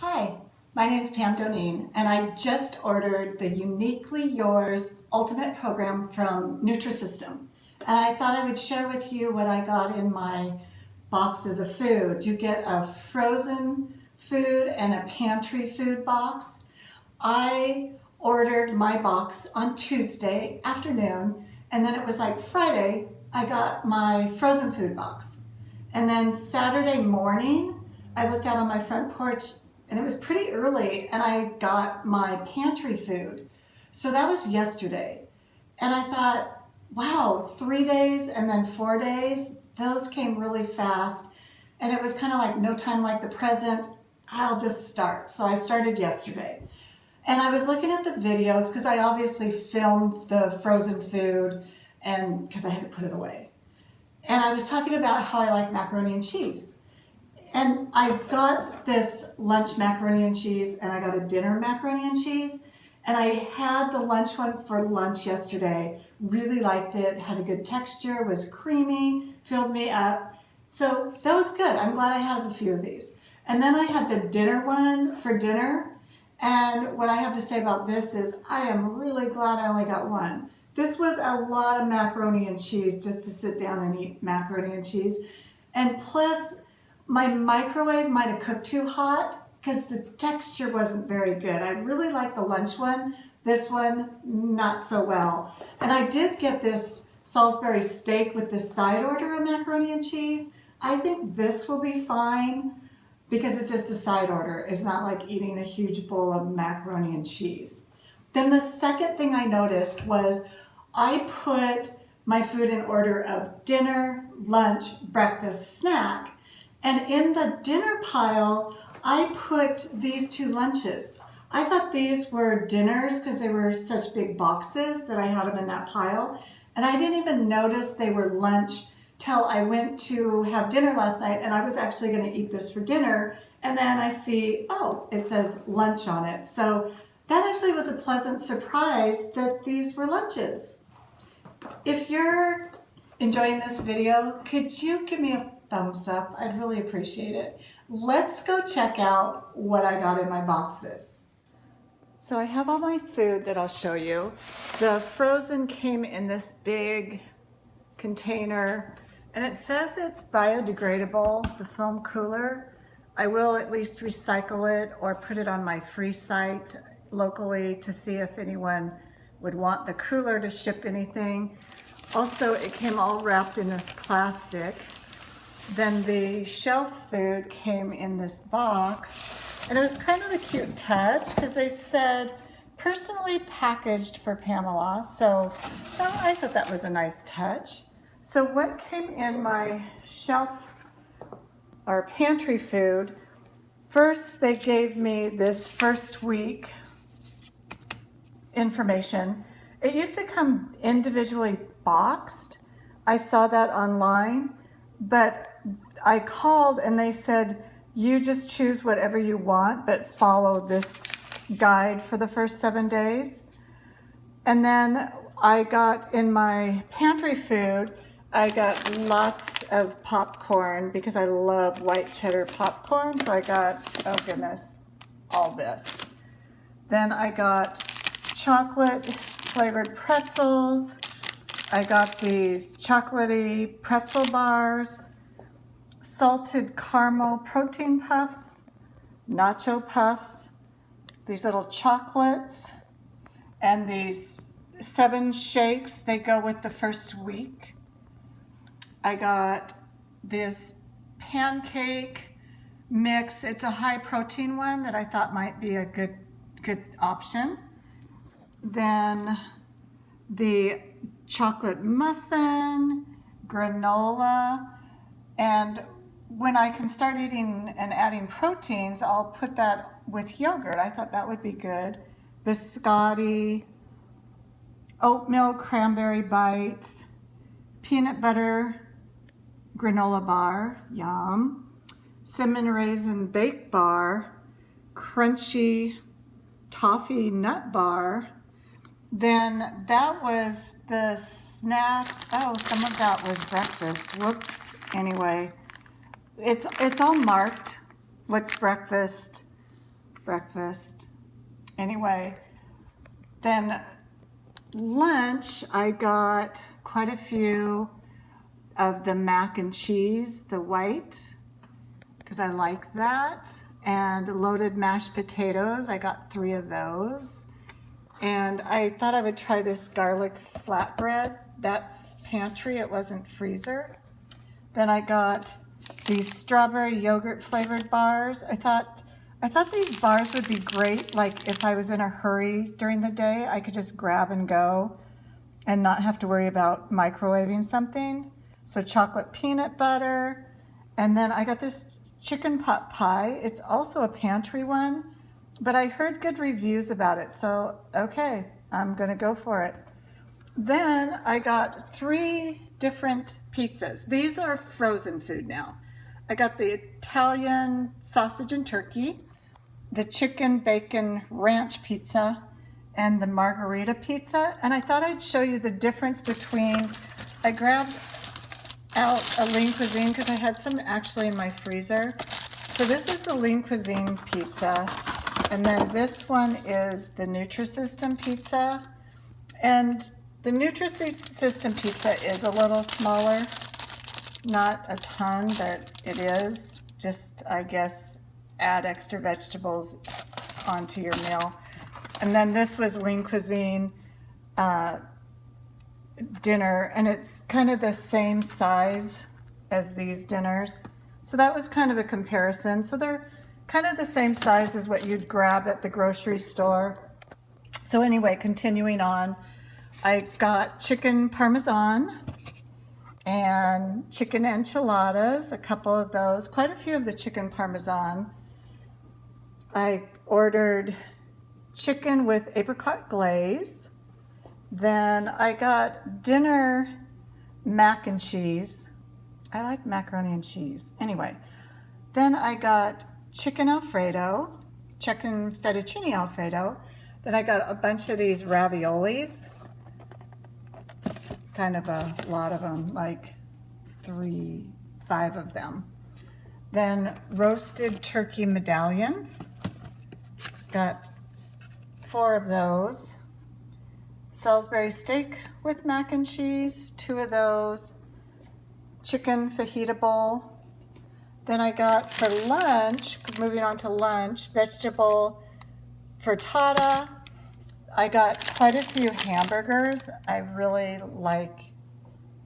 Hi, my name is Pam Doneen, and I just ordered the Uniquely Yours Ultimate Program from Nutrisystem. And I thought I would share with you what I got in my boxes of food. You get a frozen food and a pantry food box. I ordered my box on Tuesday afternoon, and then it was like Friday, I got my frozen food box. And then Saturday morning, I looked out on my front porch and it was pretty early and I got my pantry food. So that was yesterday. And I thought, wow, 3 days and then 4 days, those came really fast. And it was kind of like no time like the present, I'll just start. So I started yesterday. And I was looking at the videos because I obviously filmed the frozen food and because I had to put it away. And I was talking about how I like macaroni and cheese. And I got this lunch macaroni and cheese and I got a dinner macaroni and cheese. And I had the lunch one for lunch yesterday. Really liked it, had a good texture, was creamy, filled me up. So that was good. I'm glad I have a few of these. And then I had the dinner one for dinner. And what I have to say about this is I am really glad I only got one. This was a lot of macaroni and cheese just to sit down and eat macaroni and cheese. And plus, my microwave might have cooked too hot because the texture wasn't very good. I really like the lunch one. This one, not so well. And I did get this Salisbury steak with this side order of macaroni and cheese. I think this will be fine because it's just a side order. It's not like eating a huge bowl of macaroni and cheese. Then the second thing I noticed was I put my food in order of dinner, lunch, breakfast, snack. And in the dinner pile, I put these two lunches. I thought these were dinners because they were such big boxes that I had them in that pile. And I didn't even notice they were lunch till I went to have dinner last night and I was actually going to eat this for dinner. And then I see, oh, it says lunch on it. So that actually was a pleasant surprise that these were lunches. If you're enjoying this video, could you give me a thumbs up? I'd really appreciate it. Let's go check out what I got in my boxes. So I have all my food that I'll show you. The frozen came in this big container and it says it's biodegradable, the foam cooler. I will at least recycle it or put it on my free site locally to see if anyone would want the cooler to ship anything. Also, it came all wrapped in this plastic. Then the shelf food came in this box, and it was kind of a cute touch because they said personally packaged for Pamela. So I thought that was a nice touch. So what came in my shelf or pantry food, first they gave me this first week information. It used to come individually boxed. I saw that online, but I called and they said, you just choose whatever you want, but follow this guide for the first 7 days. And then I got in my pantry food, I got lots of popcorn because I love white cheddar popcorn. So I got, oh goodness, all this. Then I got chocolate flavored pretzels. I got these chocolatey pretzel bars, salted caramel protein puffs, nacho puffs, these little chocolates, and these 7 shakes. They go with the first week. I got this pancake mix. It's a high protein one that I thought might be a good option. Then the chocolate muffin, granola, and when I can start eating and adding proteins, I'll put that with yogurt. I thought that would be good. Biscotti, oatmeal cranberry bites, peanut butter granola bar, yum, cinnamon raisin bake bar, crunchy toffee nut bar. Then that was the snacks. Oh, some of that was breakfast. Whoops. Anyway, it's all marked what's breakfast, breakfast. Anyway, then lunch, I got quite a few of the mac and cheese, the white, because I like that, and loaded mashed potatoes. I got 3 of those. And I thought I would try this garlic flatbread. That's pantry, it wasn't freezer. Then I got these strawberry yogurt flavored bars. I thought these bars would be great, like if I was in a hurry during the day, I could just grab and go and not have to worry about microwaving something. So chocolate peanut butter. And then I got this chicken pot pie. It's also a pantry one, but I heard good reviews about it. So, okay, I'm gonna go for it. Then I got 3 different pizzas. These are frozen food now. I got the Italian sausage and turkey, the chicken bacon ranch pizza, and the margarita pizza. And I thought I'd show you the difference between, I grabbed out a Lean Cuisine because I had some actually in my freezer. So this is the Lean Cuisine pizza. And then this one is the Nutrisystem pizza. And the Nutrisystem pizza is a little smaller. Not a ton, but it is. Just, I guess, add extra vegetables onto your meal. And then this was Lean Cuisine dinner, and it's kind of the same size as these dinners. So that was kind of a comparison. So they're kind of the same size as what you'd grab at the grocery store. So anyway, continuing on, I got chicken Parmesan and chicken enchiladas, a couple of those, quite a few of the chicken Parmesan. I ordered chicken with apricot glaze. Then I got dinner mac and cheese. I like macaroni and cheese. Anyway, then I got chicken Alfredo, chicken fettuccine Alfredo. Then I got a bunch of these raviolis, kind of a lot of them, like 5 of them. Then roasted turkey medallions, got 4 of those. Salisbury steak with mac and cheese, 2 of those. Chicken fajita bowl. Then I got for lunch, moving on to lunch, vegetable frittata. I got quite a few hamburgers. I really like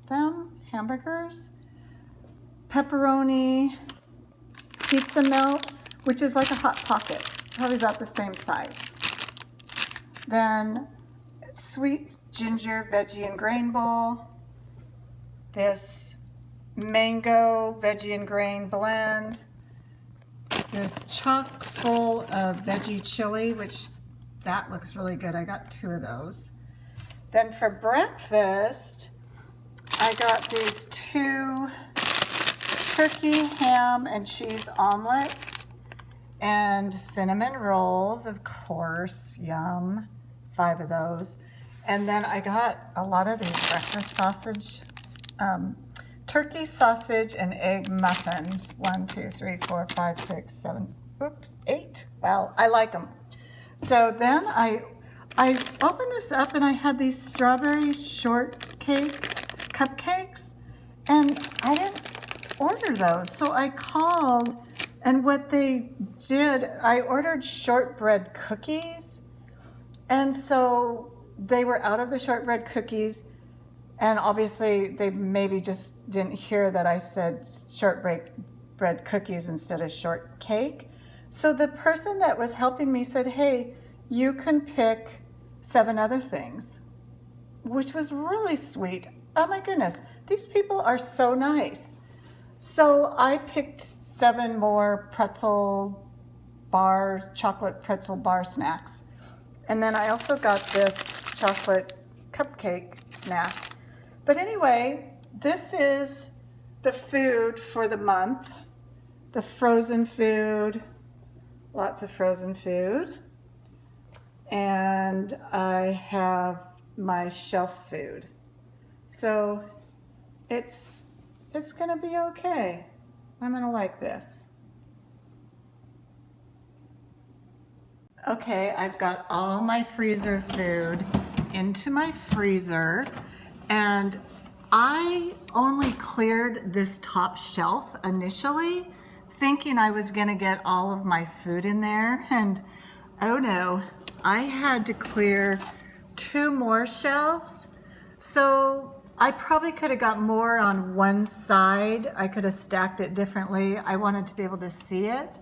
them, hamburgers. Pepperoni, pizza melt, which is like a Hot Pocket, probably about the same size. Then sweet ginger veggie and grain bowl. This mango veggie and grain blend. This chock full of veggie chili, which that looks really good. I got 2 of those. Then for breakfast, I got these 2 turkey, ham, and cheese omelets and cinnamon rolls, of course, yum, 5 of those. And then I got a lot of these breakfast sausage, turkey sausage and egg muffins. 1, 2, 3, 4, 5, 6, 7, 8. Wow, I like them. So then I opened this up and I had these strawberry shortcake cupcakes, and I didn't order those. So I called, and what they did, I ordered shortbread cookies, and so they were out of the shortbread cookies, and obviously they maybe just didn't hear that I said shortbread cookies instead of shortcake. So the person that was helping me said, hey, you can pick 7 other things, which was really sweet. Oh my goodness, these people are so nice. So I picked 7 more chocolate pretzel bar snacks. And then I also got this chocolate cupcake snack. But anyway, this is the food for the month, the frozen food, lots of frozen food. And I have my shelf food. So it's gonna be okay. I'm gonna like this. Okay, I've got all my freezer food into my freezer, and I only cleared this top shelf initially, thinking I was gonna get all of my food in there, and oh no, I had to clear 2 more shelves. So I probably could have got more on one side. I could have stacked it differently. I wanted to be able to see it.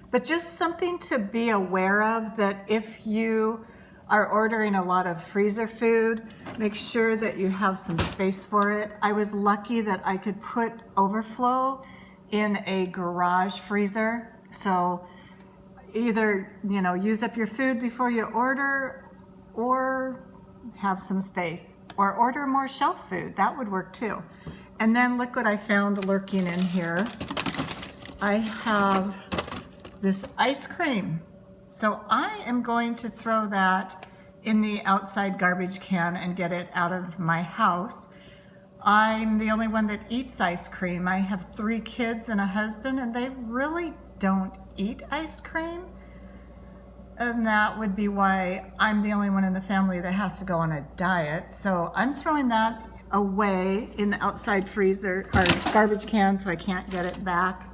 But just something to be aware of, that if you are ordering a lot of freezer food, make sure that you have some space for it. I was lucky that I could put overflow in a garage freezer. So either, use up your food before you order, or have some space, or order more shelf food. That would work too. And then look what I found lurking in here. I have this ice cream. So I am going to throw that in the outside garbage can and get it out of my house. I'm the only one that eats ice cream. I have 3 kids and a husband, and they really don't eat ice cream. And that would be why I'm the only one in the family that has to go on a diet. So I'm throwing that away in the outside freezer or garbage can, so I can't get it back.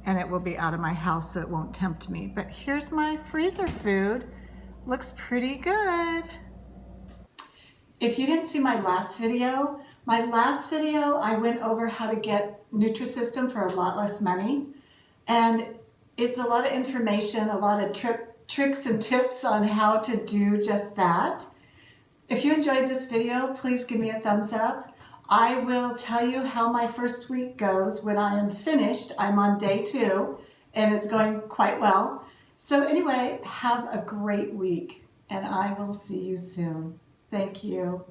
And it will be out of my house, so it won't tempt me. But here's my freezer food. Looks pretty good. If you didn't see my last video I went over how to get Nutrisystem for a lot less money. And it's a lot of information, a lot of tricks and tips on how to do just that. If you enjoyed this video, please give me a thumbs up. I will tell you how my first week goes when I am finished. I'm on day 2 and it's going quite well. So anyway, have a great week and I will see you soon. Thank you.